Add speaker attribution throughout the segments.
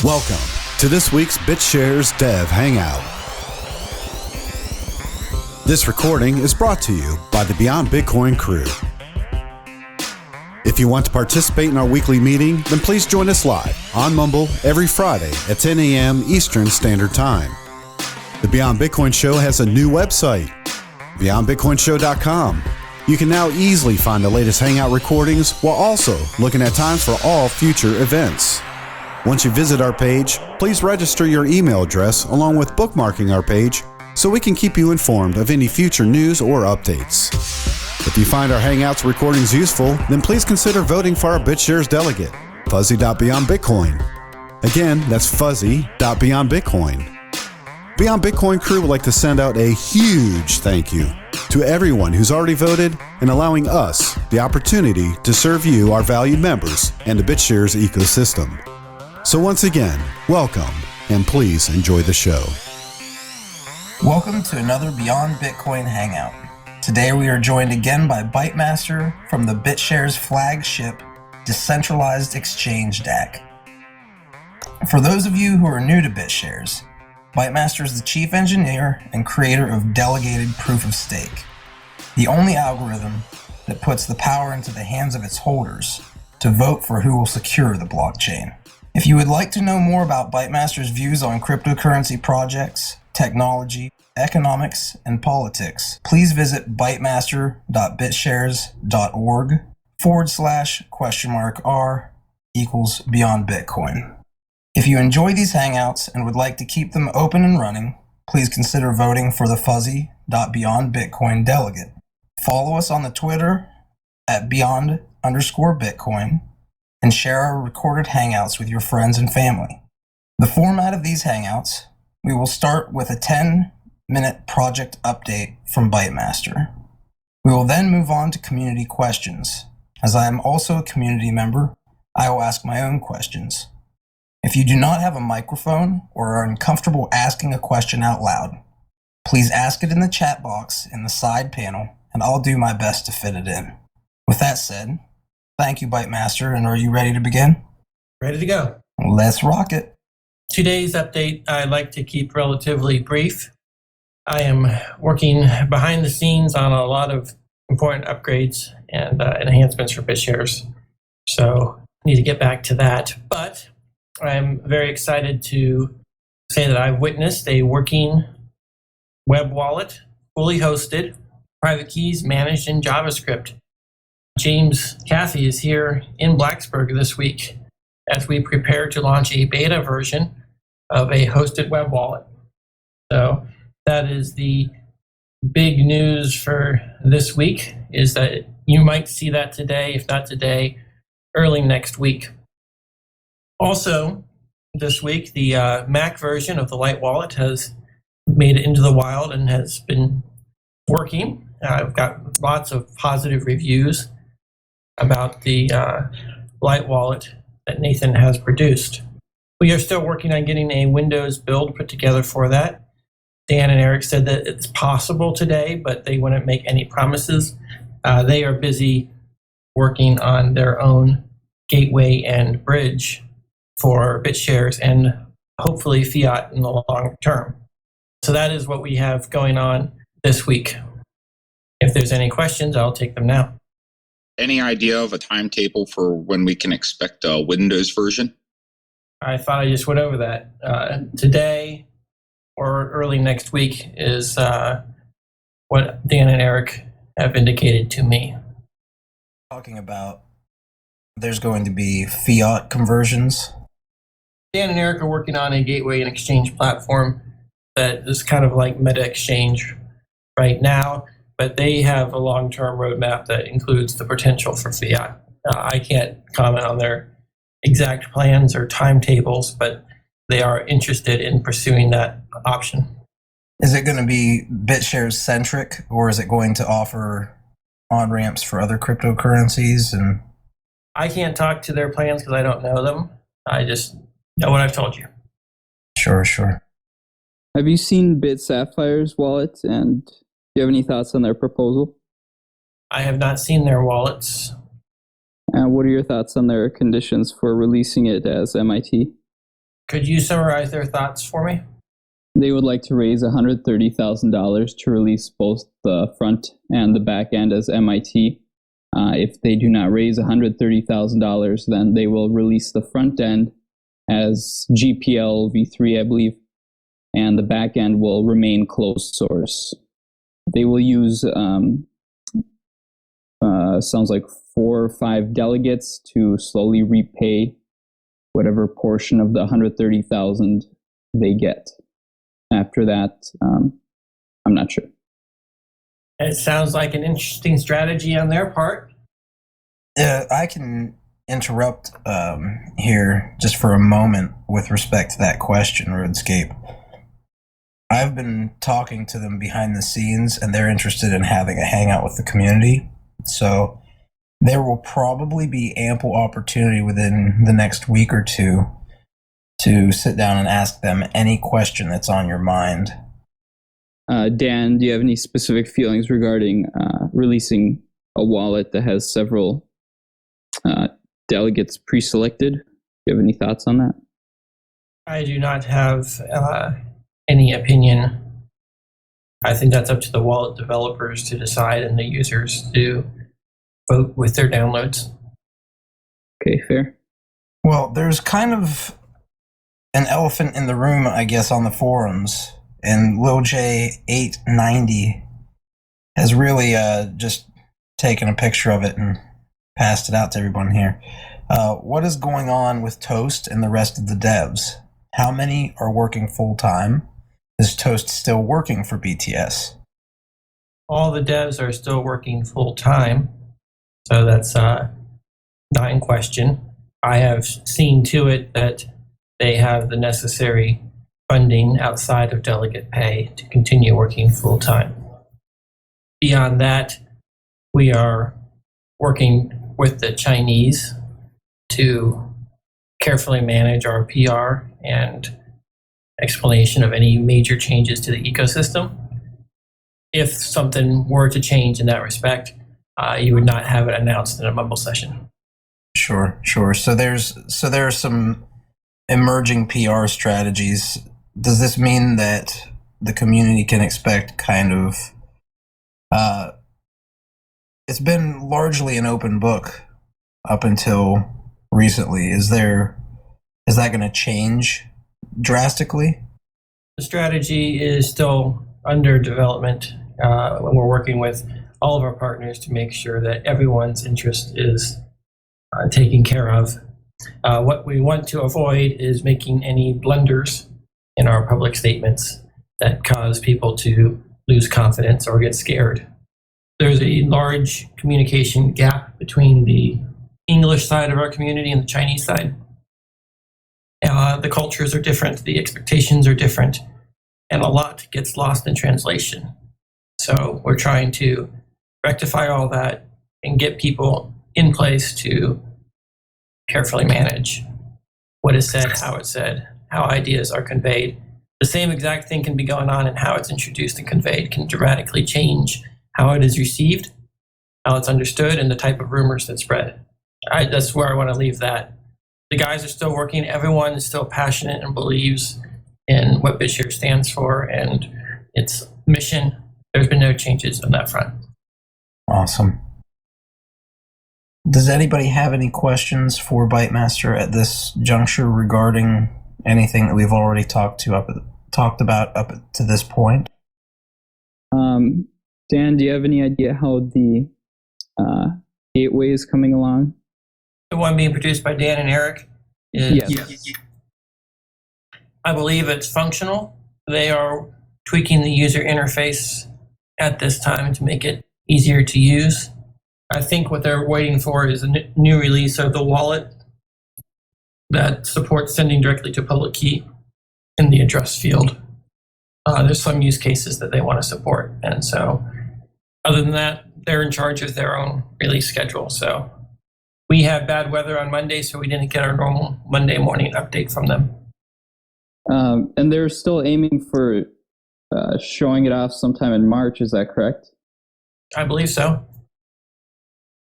Speaker 1: Welcome to this week's BitShares Dev Hangout. This recording is brought to you by the Beyond Bitcoin crew. If you want to participate in our weekly meeting, then please join us live on Mumble every Friday at 10 a.m. Eastern Standard Time. The Beyond Bitcoin Show has a new website, beyondbitcoinshow.com. You can now easily find the latest Hangout recordings while also looking at times for all future events. Once you visit our page, please register your email address along with bookmarking our page so we can keep you informed of any future news or updates. If you find our Hangouts recordings useful, then please consider voting for our BitShares delegate, fuzzy.beyondbitcoin. Again, that's fuzzy.beyondbitcoin. Beyond Bitcoin crew would like to send out a huge thank you to everyone who's already voted and allowing us the opportunity to serve you, our valued members, and the BitShares ecosystem. So once again, welcome, and please enjoy the show.
Speaker 2: Welcome to another Beyond Bitcoin Hangout. Today we are joined again by Bytemaster from the BitShares flagship decentralized exchange DAC. For those of you who are new to BitShares, Bytemaster is the chief engineer and creator of Delegated Proof of Stake, the only algorithm that puts the power into the hands of its holders to vote for who will secure the blockchain. If you would like to know more about Bytemaster's views on cryptocurrency projects, technology, economics, and politics, please visit bytemaster.bitshares.org/?r equals Beyond Bitcoin. If you enjoy these Hangouts and would like to keep them open and running, please consider voting for the fuzzy.beyondbitcoin delegate. Follow us on the Twitter at beyond_Bitcoin and share our recorded Hangouts with your friends and family. The format of these Hangouts, we will start with a 10-minute project update from Bytemaster. We will then move on to community questions. As I am also a community member, I will ask my own questions. If you do not have a microphone or are uncomfortable asking a question out loud, please ask it in the chat box in the side panel, and I'll do my best to fit it in. With that said, thank you, Bytemaster, and are you ready to begin?
Speaker 3: Ready to go.
Speaker 2: Let's rock it.
Speaker 3: Today's update I like to keep relatively brief. I am working behind the scenes on a lot of important upgrades and enhancements for BitShares, so I need to get back to that. But I'm very excited to say that I've witnessed a working web wallet, fully hosted, private keys managed in JavaScript. James Cathy is here in Blacksburg this week as we prepare to launch a beta version of a hosted web wallet. So that is the big news for this week, is that you might see that today, if not today, early next week. Also, this week, the Mac version of the Lite wallet has made it into the wild and has been working. I've got lots of positive reviews about the Lite wallet that Nathan has produced. We are still working on getting a Windows build put together for that. Dan and Eric said that it's possible today, but they wouldn't make any promises. They are busy working on their own gateway and bridge for BitShares and hopefully fiat in the long term. So that is what we have going on this week. If there's any questions, I'll take them now.
Speaker 4: Any idea of a timetable for when we can expect a Windows version?
Speaker 3: I thought I just went over that. Today or early next week is what Dan and Eric have indicated to me.
Speaker 2: Talking about there's going to be fiat conversions.
Speaker 3: Dan and Eric are working on a gateway and exchange platform that is kind of like Meta Exchange right now, but they have a long-term roadmap that includes the potential for fiat. I can't comment on their exact plans or timetables, but they are interested in pursuing that option.
Speaker 2: Is it going to be BitShares centric, or is it going to offer on-ramps for other cryptocurrencies? And
Speaker 3: I can't talk to their plans because I don't know them. I just know what I've told you.
Speaker 2: Sure.
Speaker 5: Have you seen BitSapphire's wallet, and do you have any thoughts on their proposal?
Speaker 3: I have not seen their wallets.
Speaker 5: What are your thoughts on their conditions for releasing it as MIT?
Speaker 3: Could you summarize their thoughts for me?
Speaker 5: They would like to raise $130,000 to release both the front and the back end as MIT. If they do not raise $130,000, then they will release the front end as GPL v3, I believe, and the back end will remain closed source. They will use, sounds like 4 or 5 delegates to slowly repay whatever portion of the $130,000 they get. After that, I'm not sure.
Speaker 3: It sounds like an interesting strategy on their part.
Speaker 2: I can interrupt here just for a moment with respect to that question, Roadscape. I've been talking to them behind the scenes, and they're interested in having a hangout with the community. So there will probably be ample opportunity within the next week or two to sit down and ask them any question that's on your mind.
Speaker 5: Dan, do you have any specific feelings regarding releasing a wallet that has several delegates pre-selected? Do you have any thoughts on that?
Speaker 3: I do not have any opinion. I think that's up to the wallet developers to decide and the users to vote with their downloads.
Speaker 5: Okay, fair.
Speaker 2: Well, there's kind of an elephant in the room, I guess, on the forums, and Lil J890 has really just taken a picture of it and passed it out to everyone here. What is going on with Toast and the rest of the devs? How many are working full-time? Is Toast still working for BTS?
Speaker 3: All the devs are still working full-time, so that's not in question. I have seen to it that they have the necessary funding outside of delegate pay to continue working full-time. Beyond that, we are working with the Chinese to carefully manage our PR and explanation of any major changes to the ecosystem. If something were to change in that respect, you would not have it announced in a mumble session.
Speaker 2: Sure. So there are some emerging PR strategies. Does this mean that the community can expect kind of it's been largely an open book up until recently. Is that going to change drastically?
Speaker 3: The strategy is still under development. We're working with all of our partners to make sure that everyone's interest is taken care of. What we want to avoid is making any blunders in our public statements that cause people to lose confidence or get scared. There's a large communication gap between the English side of our community and the Chinese side. The cultures are different, the expectations are different, and a lot gets lost in translation. So we're trying to rectify all that and get people in place to carefully manage what is said, how it's said, how ideas are conveyed. The same exact thing can be going on, and how it's introduced and conveyed can dramatically change how it is received, how it's understood, and the type of rumors that spread. That's where I want to leave that. The guys are still working. Everyone is still passionate and believes in what BitShares stands for and its mission. There's been no changes on that front.
Speaker 2: Awesome. Does anybody have any questions for Bytemaster at this juncture regarding anything that we've already talked about up to this point?
Speaker 5: Dan, do you have any idea how the gateway is coming along?
Speaker 3: The one being produced by Dan and Eric is, yes. I believe it's functional. They are tweaking the user interface at this time to make it easier to use. I think what they're waiting for is a new release of the wallet that supports sending directly to public key in the address field. There's some use cases that they want to support. And so other than that, they're in charge of their own release schedule. So we had bad weather on Monday, so we didn't get our normal Monday morning update from them.
Speaker 5: And they're still aiming for showing it off sometime in March. Is that correct?
Speaker 3: I believe so.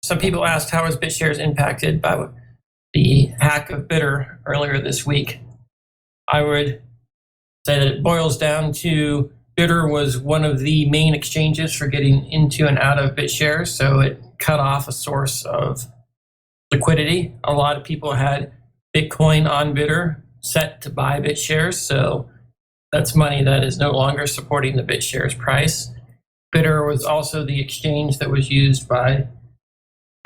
Speaker 3: Some people asked, how is BitShares impacted by the hack of Bitter earlier this week? I would say that it boils down to Bitter was one of the main exchanges for getting into and out of BitShares, so it cut off a source of liquidity. A lot of people had Bitcoin on Bitter set to buy BitShares, so that's money that is no longer supporting the BitShares price. Bitter was also the exchange that was used by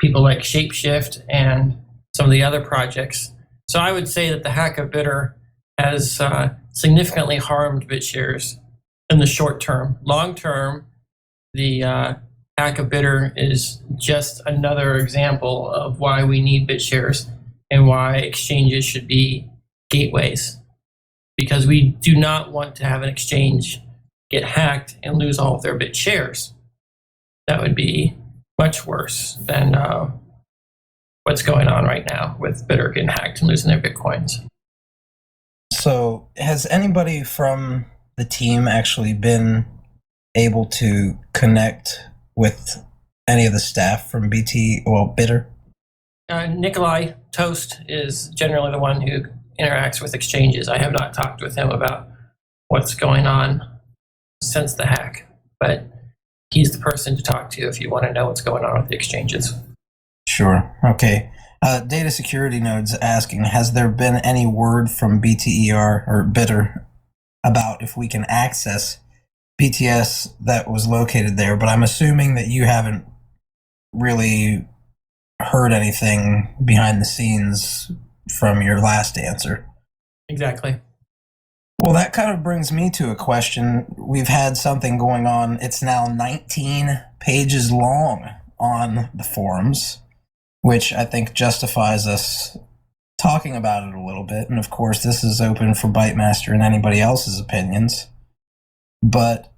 Speaker 3: people like Shapeshift and some of the other projects. So I would say that the hack of Bitter has significantly harmed BitShares in the short term. Long term, the hack of Bitter is just another example of why we need BitShares and why exchanges should be gateways. Because we do not want to have an exchange get hacked and lose all of their BitShares. That would be much worse than what's going on right now with Bitter getting hacked and losing their Bitcoins.
Speaker 2: So has anybody from the team actually been able to connect with any of the staff from Bitter?
Speaker 3: Nikolai Toast is generally the one who interacts with exchanges. I have not talked with him about what's going on since the hack, but he's the person to talk to if you want to know what's going on with the exchanges.
Speaker 2: Sure. Okay. Data Security Node's asking, has there been any word from BTER or Bitter about if we can access BTS that was located there? But I'm assuming that you haven't really heard anything behind the scenes from your last answer.
Speaker 3: Exactly.
Speaker 2: Well, that kind of brings me to a question. We've had something going on. It's now 19 pages long on the forums, which I think justifies us talking about it a little bit. And of course, this is open for Bytemaster and anybody else's opinions. But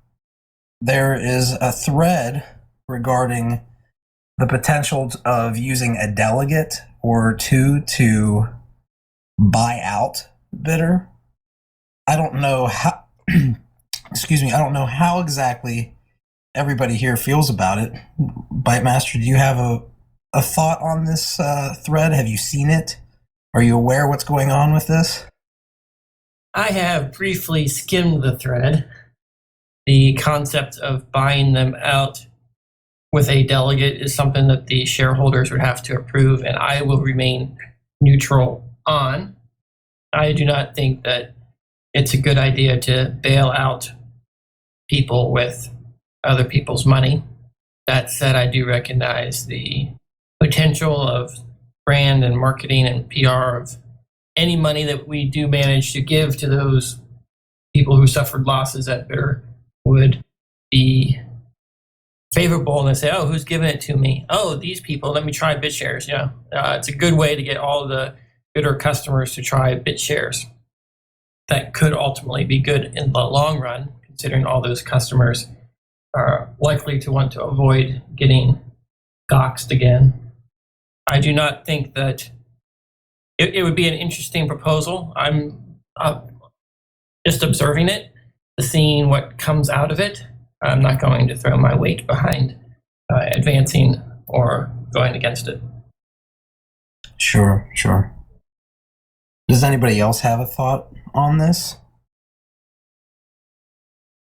Speaker 2: there is a thread regarding the potential of using a delegate or two to buy out Bitter. I don't know how, I don't know how exactly everybody here feels about it. Bytemaster, do you have a thought on this thread? Have you seen it? Are you aware what's going on with this?
Speaker 3: I have briefly skimmed the thread. The concept of buying them out with a delegate is something that the shareholders would have to approve, and I will remain neutral on. I do not think that it's a good idea to bail out people with other people's money. That said, I do recognize the potential of brand and marketing and PR of any money that we do manage to give to those people who suffered losses at Bitter would be favorable. And they say, oh, who's giving it to me? Oh, these people, let me try BitShares. It's a good way to get all of the Bitter customers to try BitShares. That could ultimately be good in the long run, considering all those customers are likely to want to avoid getting doxxed again. I do not think that it would be an interesting proposal. I'm just observing it, seeing what comes out of it. I'm not going to throw my weight behind advancing or going against it.
Speaker 2: Sure. Does anybody else have a thought on this?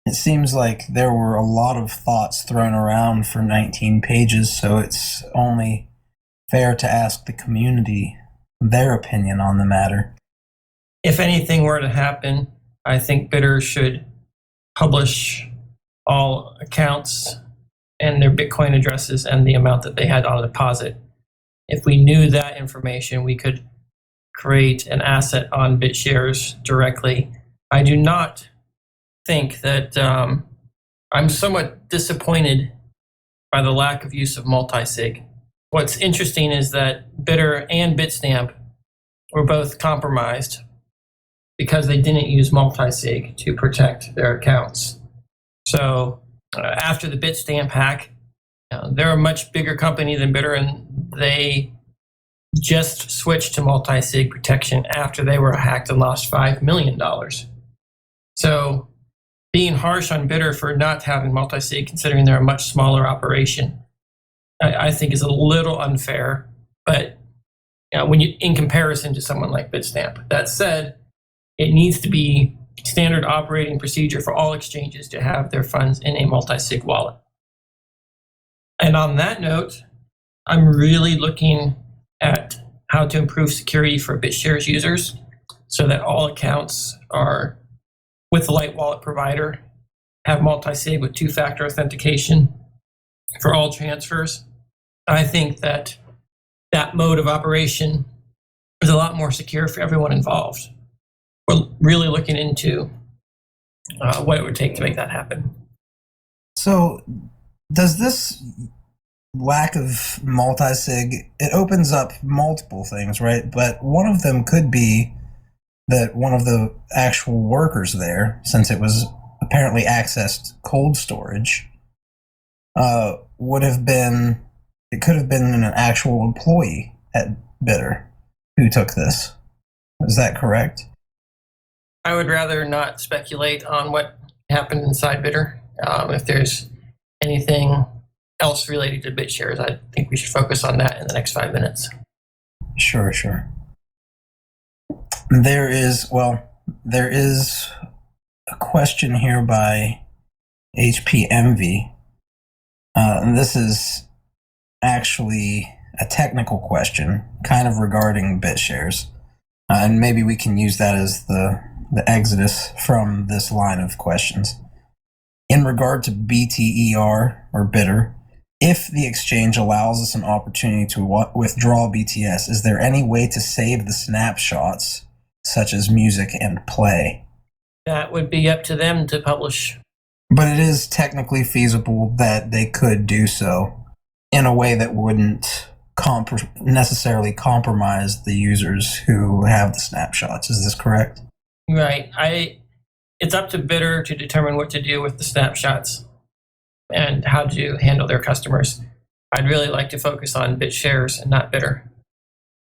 Speaker 2: It seems like there were a lot of thoughts thrown around for 19 pages, so it's only fair to ask the community their opinion on the matter.
Speaker 3: If anything were to happen, I think Bitter should publish all accounts and their Bitcoin addresses and the amount that they had on deposit. If we knew that information, we could create an asset on BitShares directly. I do not think that I'm somewhat disappointed by the lack of use of multi-sig. What's interesting is that Bitter and Bitstamp were both compromised because they didn't use multi-sig to protect their accounts. So after the Bitstamp hack, they're a much bigger company than Bitter, and they just switched to multi-sig protection after they were hacked and lost $5 million. So being harsh on Bitter for not having multi-sig, considering they're a much smaller operation, I think is a little unfair. But when you, in comparison to someone like Bitstamp. That said, it needs to be standard operating procedure for all exchanges to have their funds in a multi-sig wallet. And on that note, I'm really looking at how to improve security for BitShares users so that all accounts are with the Light Wallet provider, have multi-sig with two-factor authentication for all transfers. I think that that mode of operation is a lot more secure for everyone involved. We're really looking into what it would take to make that happen.
Speaker 2: So does this lack of multi-sig, it opens up multiple things, right? But one of them could be that one of the actual workers there, since it was apparently accessed cold storage, it could have been an actual employee at Bitter who took this. Is that correct?
Speaker 3: I would rather not speculate on what happened inside Bitter. If there's anything else related to BitShares, I think we should focus on that in the next 5 minutes.
Speaker 2: Sure. There is a question here by HPMV. And this is actually a technical question, kind of regarding BitShares. And maybe we can use that as the exodus from this line of questions. In regard to BTER, or Bitter, if the exchange allows us an opportunity to withdraw BTS, is there any way to save the snapshots, such as music and play?
Speaker 3: That would be up to them to publish.
Speaker 2: But it is technically feasible that they could do so in a way that wouldn't necessarily compromise the users who have the snapshots. Is this correct?
Speaker 3: Right. It's up to Bitter to determine what to do with the snapshots and how to handle their customers. I'd really like to focus on BitShares and not Bitter.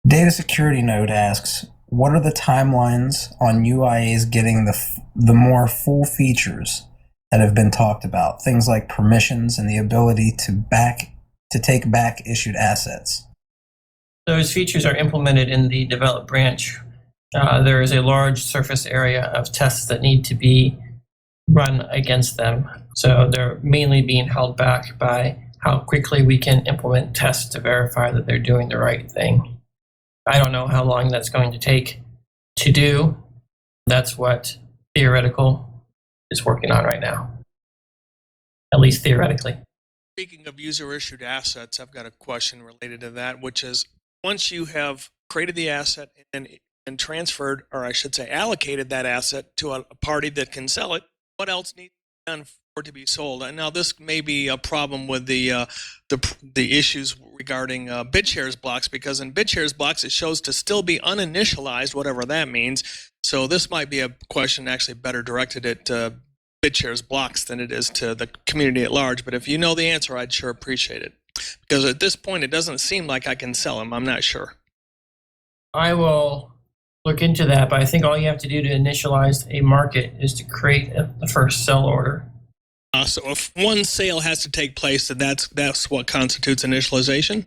Speaker 2: Data Security Node asks, what are the timelines on UIAs getting the more full features that have been talked about? Things like permissions and the ability to take back issued assets.
Speaker 3: Those features are implemented in the develop branch. There is a large surface area of tests that need to be run against them. So they're mainly being held back by how quickly we can implement tests to verify that they're doing the right thing. I don't know how long that's going to take to do. That's what Theoretical is working on right now, at least theoretically.
Speaker 6: Speaking of user-issued assets, I've got a question related to that, which is once you have created the asset and transferred, or I should say allocated that asset to a party that can sell it, what else needs to be done for it to be sold? And now this may be a problem with the issues regarding BitShares blocks, because in BitShares blocks it shows to still be uninitialized, whatever that means. So this might be a question actually better directed at BitShares blocks than it is to the community at large. But if you know the answer, I'd sure appreciate it. Because at this point, it doesn't seem like I can sell them. I'm not sure.
Speaker 3: I will look into that, but I think all you have to do to initialize a market is to create the first sell order.
Speaker 6: So if one sale has to take place, then that's what constitutes initialization?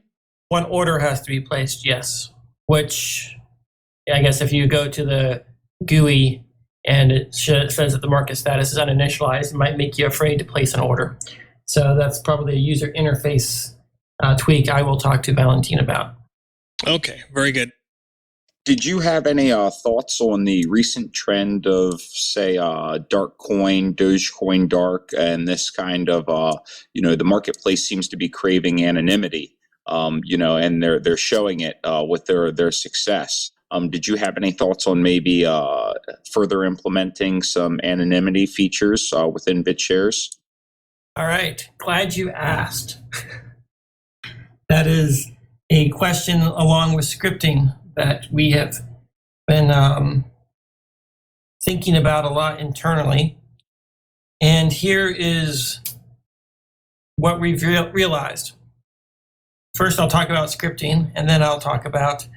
Speaker 3: One order has to be placed, yes. Which, I guess if you go to the GUI and it says that the market status is uninitialized, it might make you afraid to place an order. So that's probably a user interface tweak I will talk to Valentin about.
Speaker 6: Okay, very good.
Speaker 4: Did you have any thoughts on the recent trend of, say, dark coin, Dogecoin dark, and this kind of, the marketplace seems to be craving anonymity, and they're showing it with their success. Did you have any thoughts on maybe further implementing some anonymity features within BitShares?
Speaker 3: All right, glad you asked. That is a question along with scripting that we have been thinking about a lot internally. And here is what we've realized. First, I'll talk about scripting, and then I'll talk about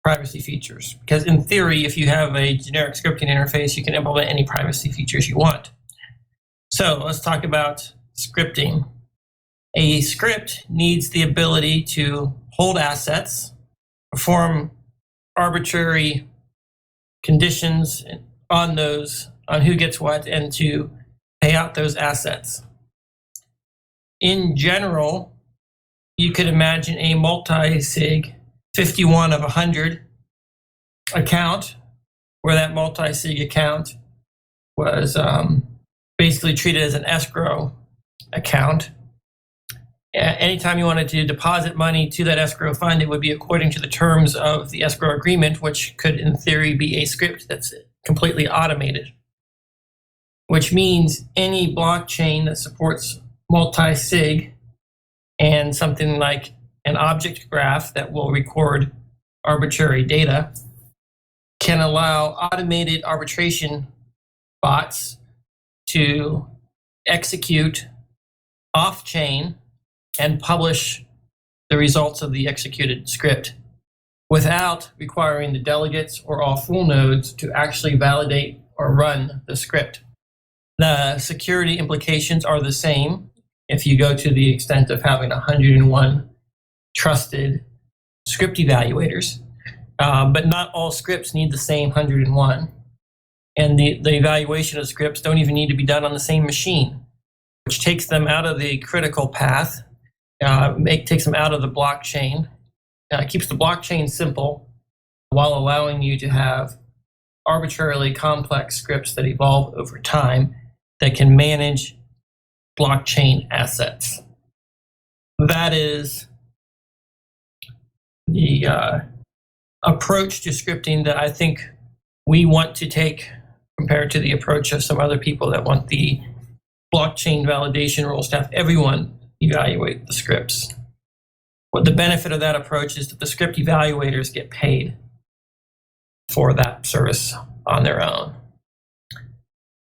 Speaker 3: privacy features. Because in theory, if you have a generic scripting interface, you can implement any privacy features you want. So let's talk about scripting. A script needs the ability to hold assets, perform arbitrary conditions on who gets what and to pay out those assets. In general, you could imagine a multi-sig 51 of 100 account, where that multi-sig account was basically treated as an escrow account. Anytime you wanted to deposit money to that escrow fund, it would be according to the terms of the escrow agreement, which could in theory be a script that's completely automated, which means any blockchain that supports multi-sig and something like an object graph that will record arbitrary data can allow automated arbitration bots to execute off-chain and publish the results of the executed script without requiring the delegates or all full nodes to actually validate or run the script. The security implications are the same if you go to the extent of having 101 trusted script evaluators, but not all scripts need the same 101. And the evaluation of scripts don't even need to be done on the same machine, which takes them out of the critical path, takes them out of the blockchain, keeps the blockchain simple while allowing you to have arbitrarily complex scripts that evolve over time that can manage blockchain assets. That is the approach to scripting that I think we want to take compared to the approach of some other people that want the blockchain validation rules to have everyone evaluate the scripts. What the benefit of that approach is that the script evaluators get paid for that service on their own.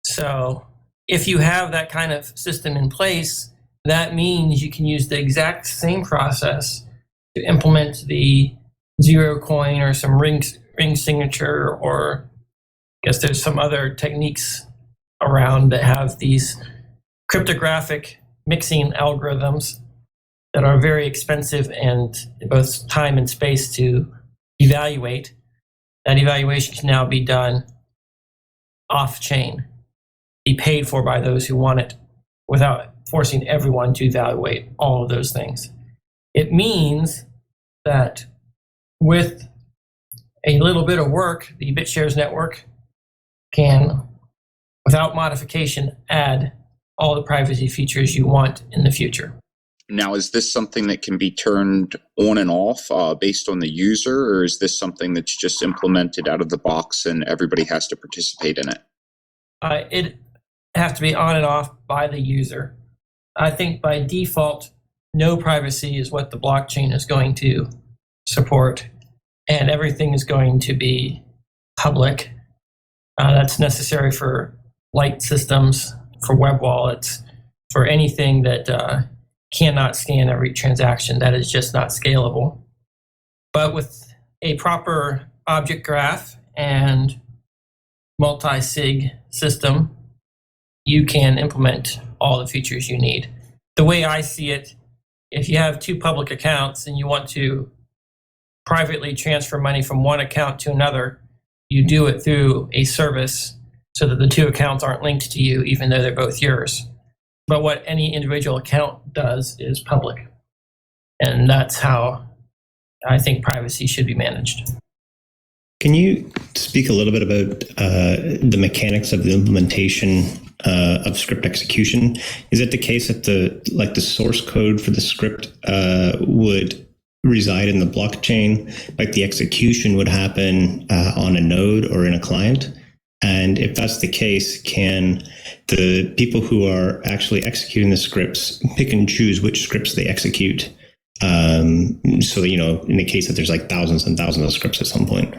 Speaker 3: So if you have that kind of system in place, that means you can use the exact same process to implement the zero coin or some ring signature, or I guess there's some other techniques around that have these cryptographic mixing algorithms that are very expensive and both time and space to evaluate. That evaluation can now be done off-chain, be paid for by those who want it without forcing everyone to evaluate all of those things. It means that with a little bit of work, the BitShares network can, without modification, add all the privacy features you want in the future.
Speaker 4: Now, is this something that can be turned on and off based on the user, or is this something that's just implemented out of the box and everybody has to participate in it?
Speaker 3: It has to be on and off by the user. I think by default, no privacy is what the blockchain is going to support, and everything is going to be public. That's necessary for light systems, for web wallets, for anything that cannot scan every transaction. That is just not scalable. But with a proper object graph and multi-sig system, you can implement all the features you need. The way I see it, if you have two public accounts and you want to privately transfer money from one account to another, you do it through a service so that the two accounts aren't linked to you, even though they're both yours. But what any individual account does is public. And that's how I think privacy should be managed.
Speaker 7: Can you speak a little bit about the mechanics of the implementation of script execution? Is it the case that the source code for the script would reside in the blockchain, like the execution would happen on a node or in a client? And if that's the case, can the people who are actually executing the scripts pick and choose which scripts they execute? So, in the case that there's like thousands and thousands of scripts at some point.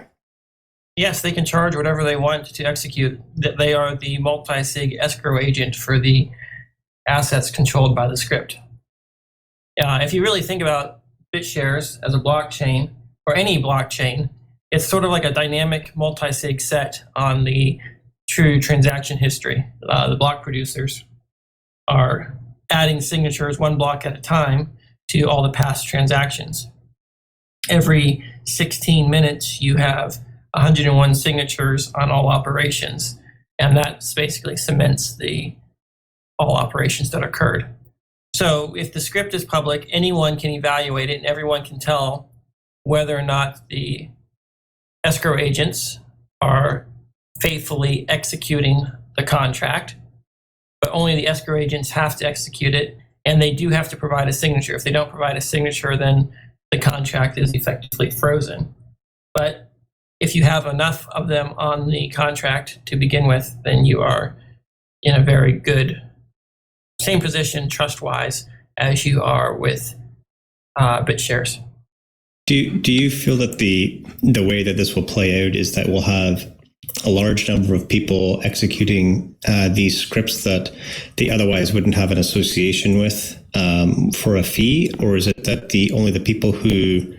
Speaker 3: Yes, they can charge whatever they want to execute. That they are the multi-sig escrow agent for the assets controlled by the script. If you really think about BitShares as a blockchain, or any blockchain, it's sort of like a dynamic multi-sig set on the true transaction history. The block producers are adding signatures one block at a time to all the past transactions. Every 16 minutes, you have 101 signatures on all operations. And that basically cements all operations that occurred. So if the script is public, anyone can evaluate it and everyone can tell whether or not the escrow agents are faithfully executing the contract. But only the escrow agents have to execute it, and they do have to provide a signature. If they don't provide a signature, then the contract is effectively frozen. But if you have enough of them on the contract to begin with, then you are in a very good, same position trust-wise as you are with BitShares.
Speaker 7: Do you feel that the way that this will play out is that we'll have a large number of people executing these scripts that they otherwise wouldn't have an association with for a fee? Or is it that only the people who,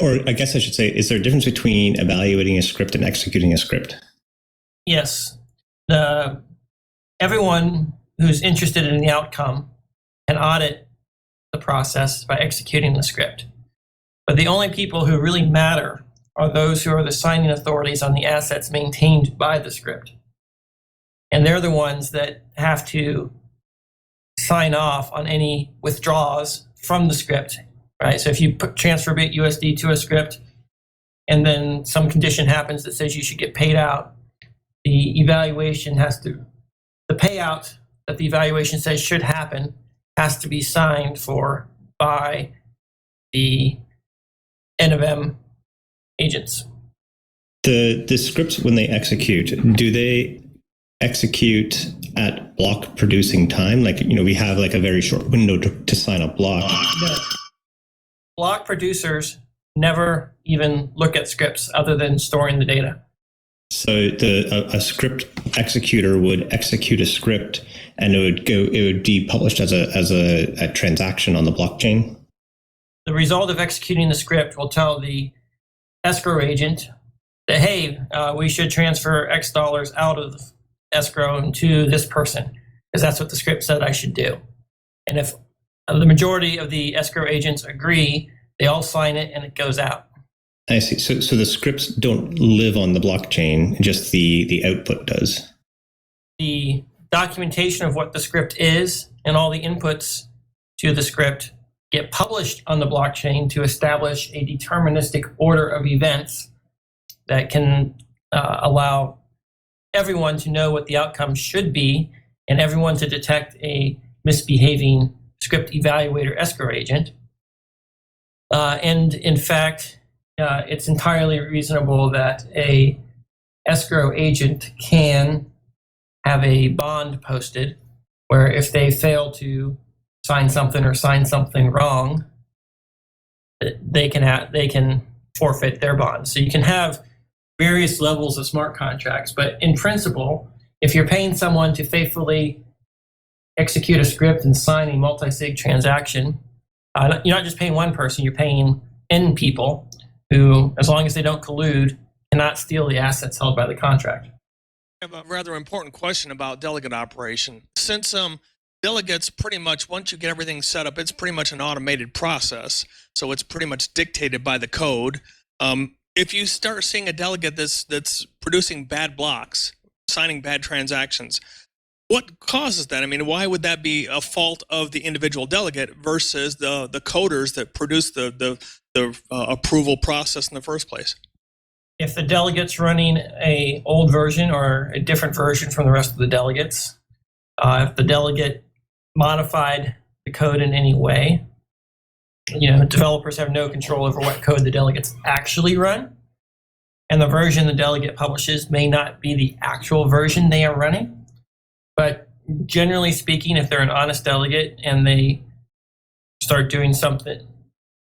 Speaker 7: or I guess I should say, is there a difference between evaluating a script and executing a script?
Speaker 3: Yes. Everyone who's interested in the outcome can audit the process by executing the script. But the only people who really matter are those who are the signing authorities on the assets maintained by the script. And they're the ones that have to sign off on any withdrawals from the script, right? So if you transfer BitUSD to a script and then some condition happens that says you should get paid out, the payout that the evaluation says should happen has to be signed for by the N/M agents.
Speaker 7: The scripts, when they execute, do they execute at block producing time? Like, we have like a very short window to sign a block.
Speaker 3: No. Block producers never even look at scripts other than storing the data.
Speaker 7: So a script executor would execute a script and it would be published as a transaction on the blockchain.
Speaker 3: The result of executing the script will tell the escrow agent that, hey, we should transfer X dollars out of escrow to this person, because that's what the script said I should do. And if the majority of the escrow agents agree, they all sign it and it goes out.
Speaker 7: I see. So the scripts don't live on the blockchain, just the output does.
Speaker 3: The documentation of what the script is and all the inputs to the script get published on the blockchain to establish a deterministic order of events that can allow everyone to know what the outcome should be and everyone to detect a misbehaving script evaluator escrow agent. And in fact, it's entirely reasonable that a escrow agent can have a bond posted where if they fail to sign something or sign something wrong, they can forfeit their bond. So you can have various levels of smart contracts, but in principle, if you're paying someone to faithfully execute a script and sign a multi-sig transaction, you're not just paying one person, you're paying N people who, as long as they don't collude, cannot steal the assets held by the contract.
Speaker 6: I have a rather important question about delegate operation. Since delegates pretty much, once you get everything set up, it's pretty much an automated process. So it's pretty much dictated by the code. If you start seeing a delegate that's producing bad blocks, signing bad transactions, what causes that? I mean, why would that be a fault of the individual delegate versus the coders that produce the approval process in the first place?
Speaker 3: If the delegate's running a old version or a different version from the rest of the delegates, if the delegate modified the code in any way, developers have no control over what code the delegates actually run, and the version the delegate publishes may not be the actual version they are running. But generally speaking, if they're an honest delegate and they start doing something,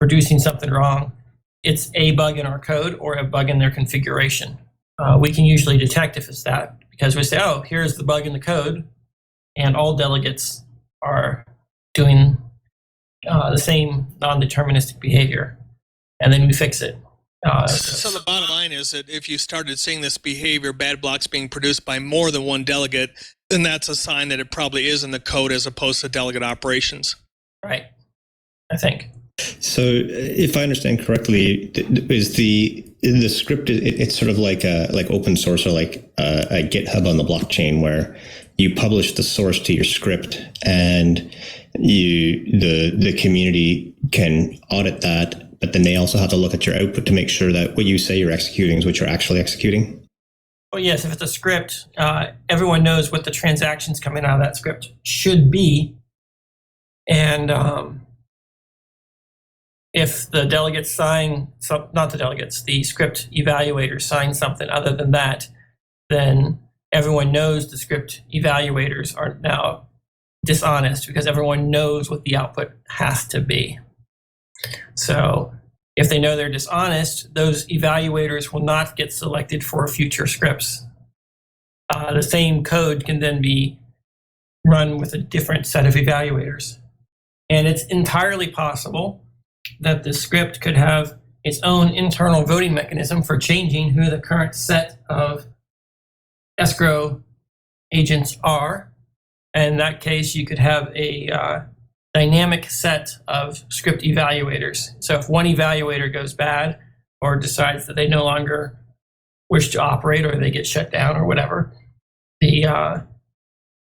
Speaker 3: producing something wrong, it's a bug in our code or a bug in their configuration. We can usually detect if it's that because we say, oh, here's the bug in the code, and all delegates are doing the same non-deterministic behavior, and then we fix it.
Speaker 6: So the bottom line is that if you started seeing this behavior, bad blocks being produced by more than one delegate, then that's a sign that it probably is in the code as opposed to delegate operations.
Speaker 3: Right, I think.
Speaker 7: So, if I understand correctly, is the script? It's sort of like open source or like a GitHub on the blockchain, where you publish the source to your script, and the community can audit that. But then they also have to look at your output to make sure that what you say you're executing is what you're actually executing.
Speaker 3: Well, yes, if it's a script, everyone knows what the transactions coming out of that script should be, and if the delegates sign, not the delegates, the script evaluators sign something other than that, then everyone knows the script evaluators are now dishonest because everyone knows what the output has to be. So if they know they're dishonest, those evaluators will not get selected for future scripts. The same code can then be run with a different set of evaluators. And it's entirely possible that the script could have its own internal voting mechanism for changing who the current set of escrow agents are. And in that case, you could have a dynamic set of script evaluators. So if one evaluator goes bad or decides that they no longer wish to operate or they get shut down or whatever, the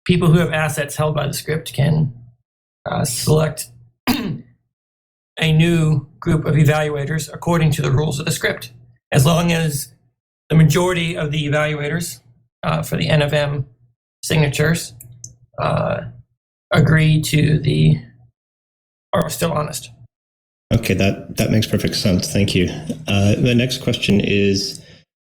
Speaker 3: people who have assets held by the script can select a new group of evaluators according to the rules of the script. As long as the majority of the evaluators for the N of M signatures agree to are still honest.
Speaker 7: Okay, that makes perfect sense. Thank you. The next question is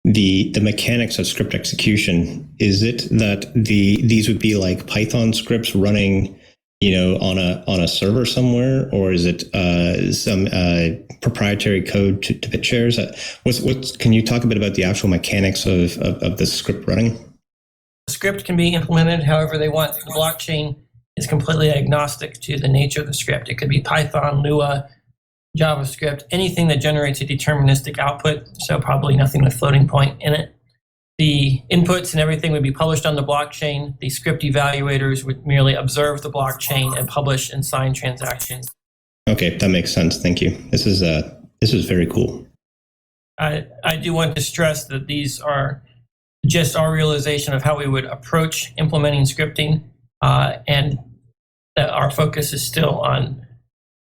Speaker 7: the mechanics of script execution. Is it that these would be like Python scripts running, on a server somewhere, or is it some proprietary code to BitShares? Can you talk a bit about the actual mechanics of the script running?
Speaker 3: The script can be implemented however they want. The blockchain is completely agnostic to the nature of the script. It could be Python, Lua, JavaScript, anything that generates a deterministic output, so probably nothing with floating point in it. The inputs and everything would be published on the blockchain. The script evaluators would merely observe the blockchain and publish and sign transactions.
Speaker 7: Okay, that makes sense. Thank you. This is very cool.
Speaker 3: I do want to stress that these are just our realization of how we would approach implementing scripting, and that our focus is still on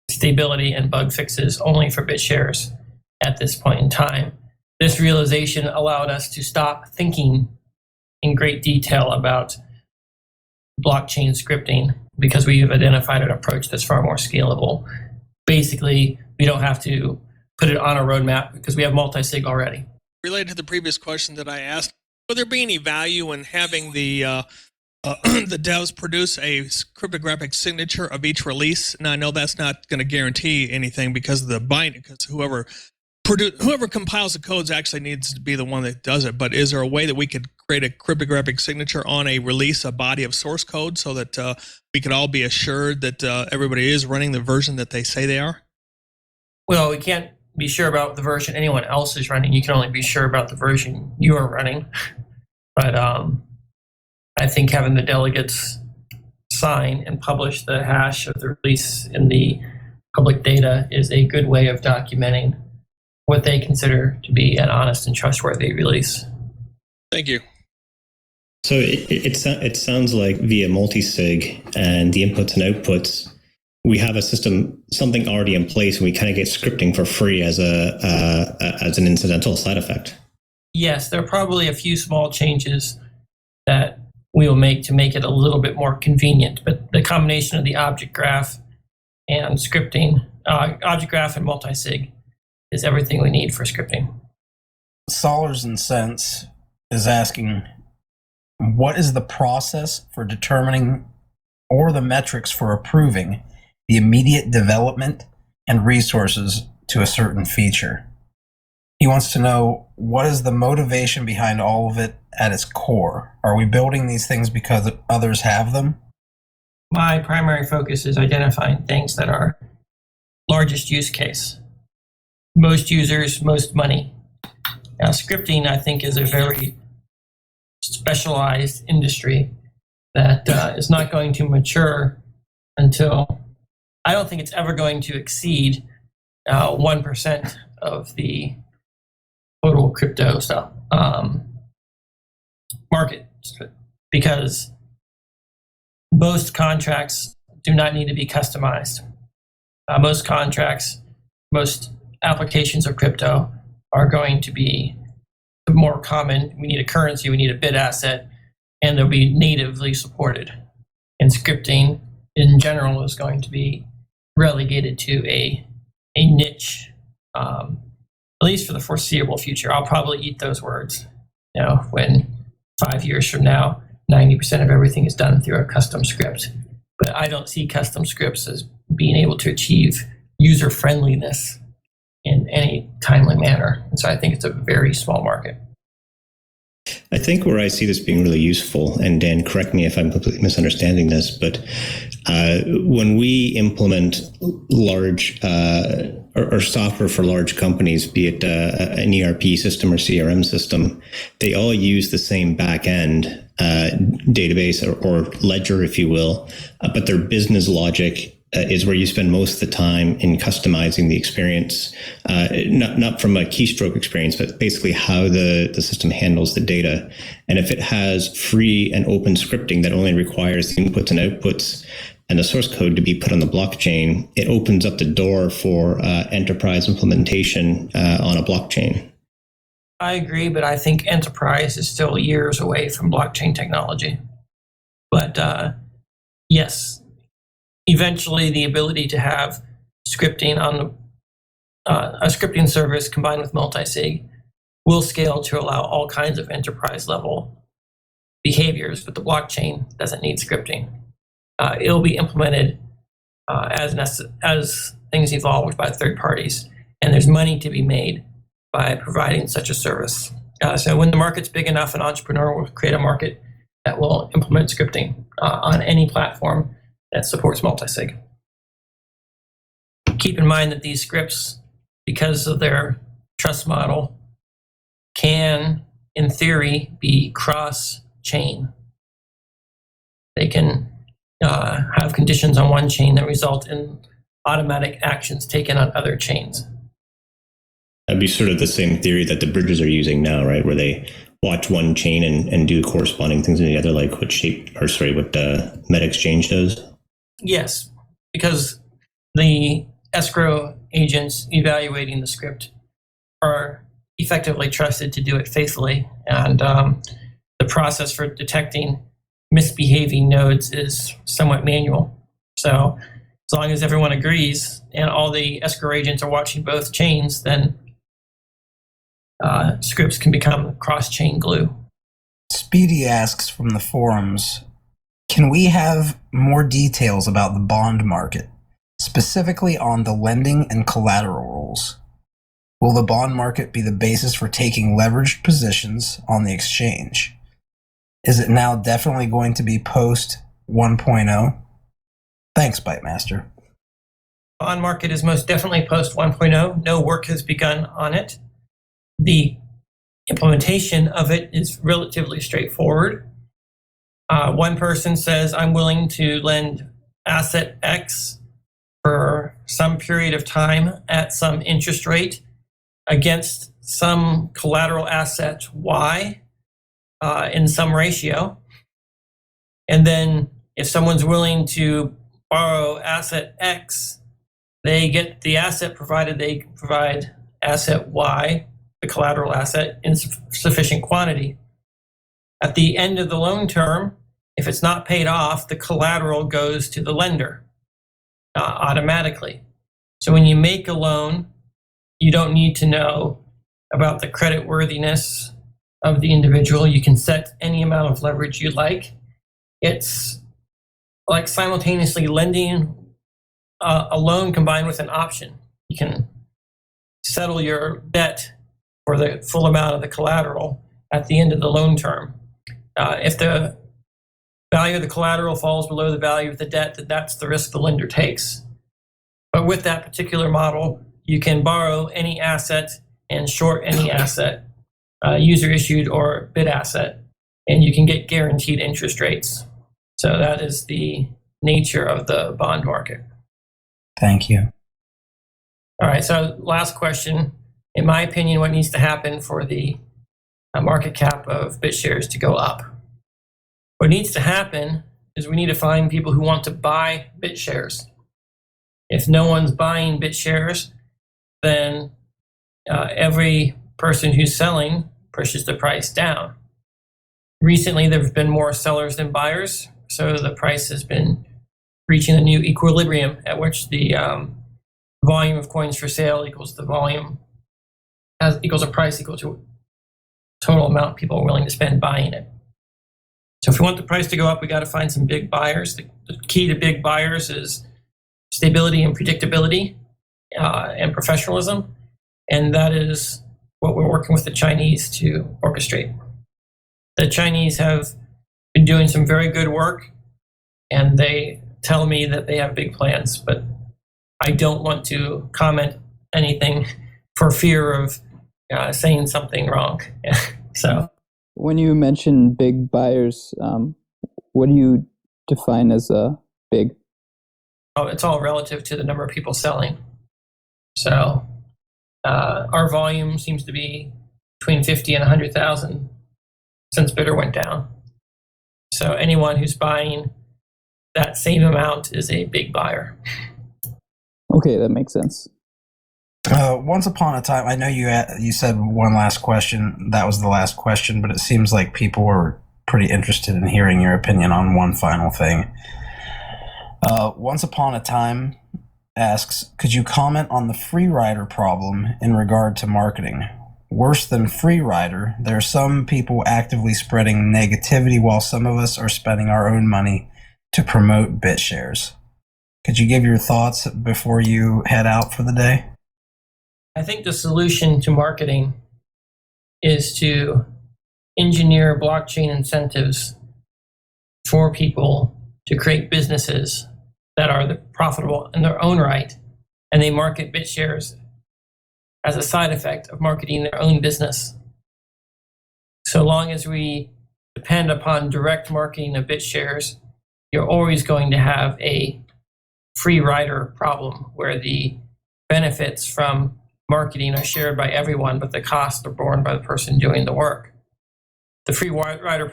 Speaker 3: stability and bug fixes only for BitShares at this point in time. This realization allowed us to stop thinking in great detail about blockchain scripting because we have identified an approach that's far more scalable. Basically, we don't have to put it on a roadmap because we have multi-sig already.
Speaker 6: Related to the previous question that I asked, would there be any value in having the devs produce a cryptographic signature of each release? Now, I know that's not going to guarantee anything because of the binding, because whoever compiles the codes actually needs to be the one that does it. But is there a way that we could create a cryptographic signature on a release, a body of source code, so that we could all be assured that everybody is running the version that they say they are?
Speaker 3: Well, we can't be sure about the version anyone else is running. You can only be sure about the version you are running. But I think having the delegates sign and publish the hash of the release in the public data is a good way of documenting what they consider to be an honest and trustworthy release.
Speaker 6: Thank you.
Speaker 7: So it sounds like via multi-sig and the inputs and outputs, we have a system, something already in place, and we kind of get scripting for free as an incidental side effect.
Speaker 3: Yes, there are probably a few small changes that we will make to make it a little bit more convenient, but the combination of the object graph and scripting, object graph and multi-sig, is everything we need for scripting.
Speaker 2: Solars and Sense is asking, what is the process for determining or the metrics for approving the immediate development and resources to a certain feature? He wants to know, what is the motivation behind all of it at its core? Are we building these things because others have them?
Speaker 3: My primary focus is identifying things that are largest use case. Most users, most money. Now, scripting, I think, is a very specialized industry that is not going to mature until, I don't think it's ever going to exceed 1% of the total crypto stuff market, because most contracts do not need to be customized. Most contracts, most applications of crypto are going to be more common. We need a currency, we need a bit asset, and they'll be natively supported. And scripting in general is going to be relegated to a niche, at least for the foreseeable future. I'll probably eat those words, when 5 years from now, 90% of everything is done through a custom script. But I don't see custom scripts as being able to achieve user friendliness in any timely manner. And so I think it's a very small market.
Speaker 7: I think where I see this being really useful, and Dan, correct me if I'm completely misunderstanding this, but when we implement large or software for large companies, be it an ERP system or CRM system, they all use the same back-end database or ledger, if you will, but their business logic is where you spend most of the time in customizing the experience, not from a keystroke experience, but basically how the system handles the data. And if it has free and open scripting that only requires the inputs and outputs and the source code to be put on the blockchain, it opens up the door for enterprise implementation on a blockchain.
Speaker 3: I agree, but I think enterprise is still years away from blockchain technology. But yes, eventually the ability to have scripting on a scripting service combined with multi-sig will scale to allow all kinds of enterprise level behaviors, but the blockchain doesn't need scripting. It'll be implemented as things evolve by third parties, and there's money to be made by providing such a service. So when the market's big enough, an entrepreneur will create a market that will implement scripting on any platform that supports multi-sig. Keep in mind that these scripts, because of their trust model, can, in theory, be cross-chain. They can have conditions on one chain that result in automatic actions taken on other chains.
Speaker 7: That'd be sort of the same theory that the bridges are using now, right? Where they watch one chain and do corresponding things in the other, like what MetaExchange does. Yes,
Speaker 3: because the escrow agents evaluating the script are effectively trusted to do it faithfully, and the process for detecting misbehaving nodes is somewhat manual. So as long as everyone agrees and all the escrow agents are watching both chains, then scripts can become cross-chain glue.
Speaker 2: Speedy asks from the forums, can we have more details about the bond market, specifically on the lending and collateral rules? Will the bond market be the basis for taking leveraged positions on the exchange? Is it now definitely going to be post 1.0? Thanks, Bytemaster.
Speaker 3: Bond market is most definitely post 1.0. No work has begun on it. The implementation of it is relatively straightforward. One person says, I'm willing to lend asset X for some period of time at some interest rate against some collateral asset Y in some ratio. And then if someone's willing to borrow asset X, they get the asset provided they provide asset Y, the collateral asset, in sufficient quantity. At the end of the loan term, if it's not paid off, the collateral goes to the lender automatically. So when you make a loan, you don't need to know about the credit worthiness of the individual. You can set any amount of leverage you like. It's like simultaneously lending a loan combined with an option. You can settle your debt for the full amount of the collateral at the end of the loan term. If the value of the collateral falls below the value of the debt, that's the risk the lender takes. But with that particular model, you can borrow any asset and short any asset, user issued or bid asset, and you can get guaranteed interest rates. So that is the nature of the bond market.
Speaker 2: Thank you.
Speaker 3: All right, so last question. In my opinion, what needs to happen for the market cap of BitShares to go up? What needs to happen is we need to find people who want to buy BitShares. If no one's buying BitShares, then every person who's selling pushes the price down. Recently, there have been more sellers than buyers, so the price has been reaching a new equilibrium at which the volume of coins for sale equals the volume, equals a price equal to total amount people are willing to spend buying it. So if we want the price to go up, we got to find some big buyers. The key to big buyers is stability and predictability and professionalism, and that is what we're working with the Chinese to orchestrate. The Chinese have been doing some very good work, and they tell me that they have big plans, but I don't want to comment anything for fear of saying something wrong. So,
Speaker 5: when you mention big buyers, what do you define as a big?
Speaker 3: Oh, it's all relative to the number of people selling. So our volume seems to be between 50 and 100,000 since bidder went down. So anyone who's buying that same amount is a big buyer.
Speaker 5: Okay, that makes sense.
Speaker 2: Once upon a time, I know you said one last question. That was the last question, but it seems like people were pretty interested in hearing your opinion on one final thing. Once upon a time asks, could you comment on the free rider problem in regard to marketing? Worse than free rider, there are some people actively spreading negativity while some of us are spending our own money to promote BitShares. Could you give your thoughts before you head out for the day?
Speaker 3: I think the solution to marketing is to engineer blockchain incentives for people to create businesses that are profitable in their own right, and they market BitShares as a side effect of marketing their own business. So long as we depend upon direct marketing of BitShares, you're always going to have a free rider problem where the benefits from marketing are shared by everyone, but the costs are borne by the person doing the work. The free rider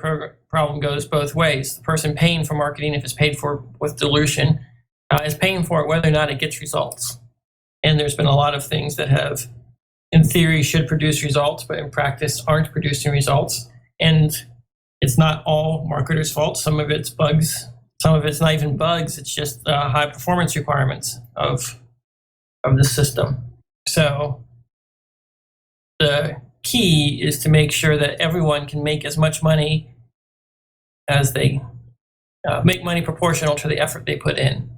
Speaker 3: problem goes both ways. The person paying for marketing, if it's paid for with dilution, is paying for it whether or not it gets results. And there's been a lot of things that have, in theory, should produce results, but in practice aren't producing results. And it's not all marketers' fault. Some of it's bugs. Some of it's not even bugs. It's just high performance requirements of the system. So the key is to make sure that everyone can make as much money as they make money proportional to the effort they put in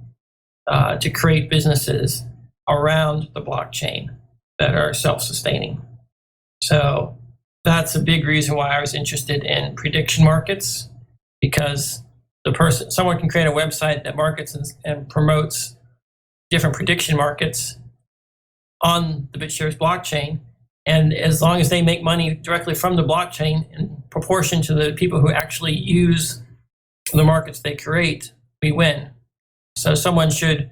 Speaker 3: to create businesses around the blockchain that are self-sustaining. So that's a big reason why I was interested in prediction markets, because someone can create a website that markets and promotes different prediction markets on the BitShares blockchain. And as long as they make money directly from the blockchain in proportion to the people who actually use the markets they create, we win. So someone should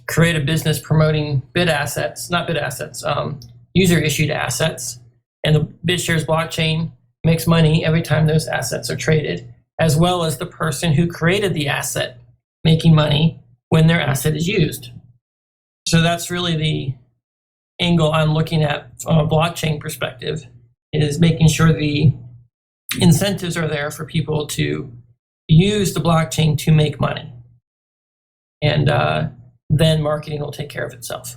Speaker 3: create a business promoting user-issued assets. And the BitShares blockchain makes money every time those assets are traded, as well as the person who created the asset making money when their asset is used. So that's really the angle I'm looking at from a blockchain perspective, is making sure the incentives are there for people to use the blockchain to make money. And then marketing will take care of itself.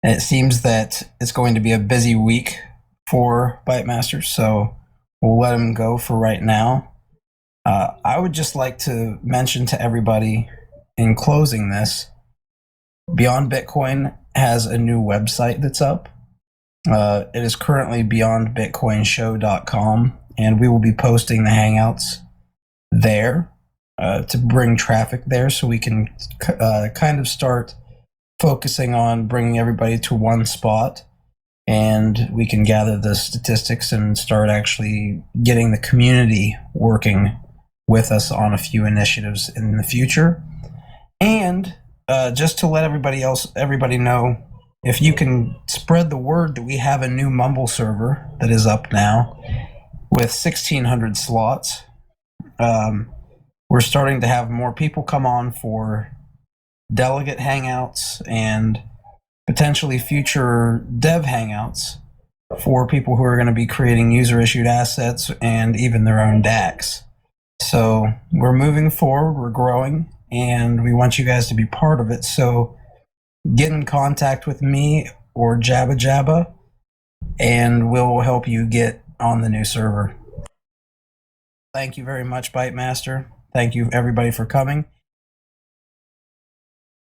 Speaker 2: And it seems that it's going to be a busy week for Bytemaster, so we'll let him go for right now. I would just like to mention to everybody in closing this, Beyond Bitcoin has a new website that's up. It is currently beyondbitcoinshow.com, and we will be posting the Hangouts there to bring traffic there so we can kind of start focusing on bringing everybody to one spot, and we can gather the statistics and start actually getting the community working with us on a few initiatives in the future. And just to let everybody know, if you can spread the word that we have a new Mumble server that is up now with 1,600 slots. We're starting to have more people come on for delegate hangouts and potentially future dev hangouts for people who are going to be creating user-issued assets and even their own DAX. So we're moving forward, we're growing, and we want you guys to be part of it. So get in contact with me or Jabba Jabba, and we'll help you get on the new server. Thank you very much, Bytemaster. Thank you, everybody, for coming.